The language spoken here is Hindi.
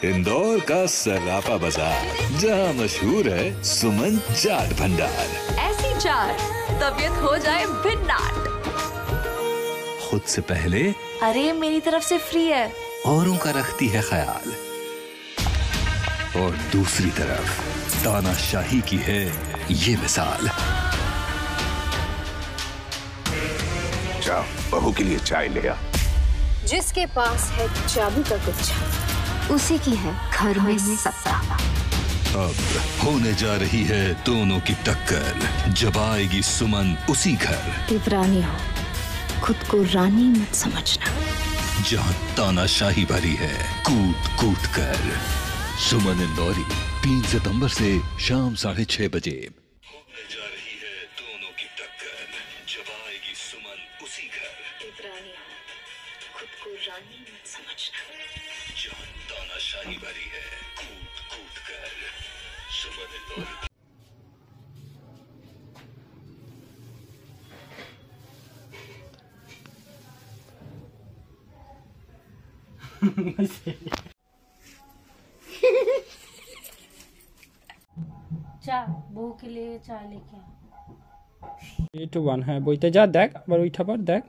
इंदौर का सर्राफा बाजार, जहां मशहूर है सुमन चाट भंडार। ऐसी चाट तबीयत हो जाए भिन्नाट। खुद से पहले अरे मेरी तरफ से फ्री है। औरों का रखती है ख्याल, और दूसरी तरफ तानाशाही की है ये मिसाल। जाओ, बहू के लिए चाय ले आ। जिसके पास है चाबी का गुच्छा, उसी की है घर में सत्ता। अब होने जा रही है दोनों की टक्कर, जब आएगी सुमन उसी घर। इब्रानी हो, खुद को रानी मत समझना। जहां तानाशाही भरी है कूट कूट कर। सुमन इंदौरी 3 सितंबर से शाम 6:30 बजे। होने जा रही है दोनों की टक्कर, जब आएगी सुमन उसी घर। इब्रानी हो, खुद को रानी मत समझना। जहां तानाशाही भरी है कूट कूट कर। सुमन इंदौरी। চা বউকে লিয়ে চা লেখে একটু বান হ্যাঁ বইতে যা দেখ আবার ওইটা পর দেখ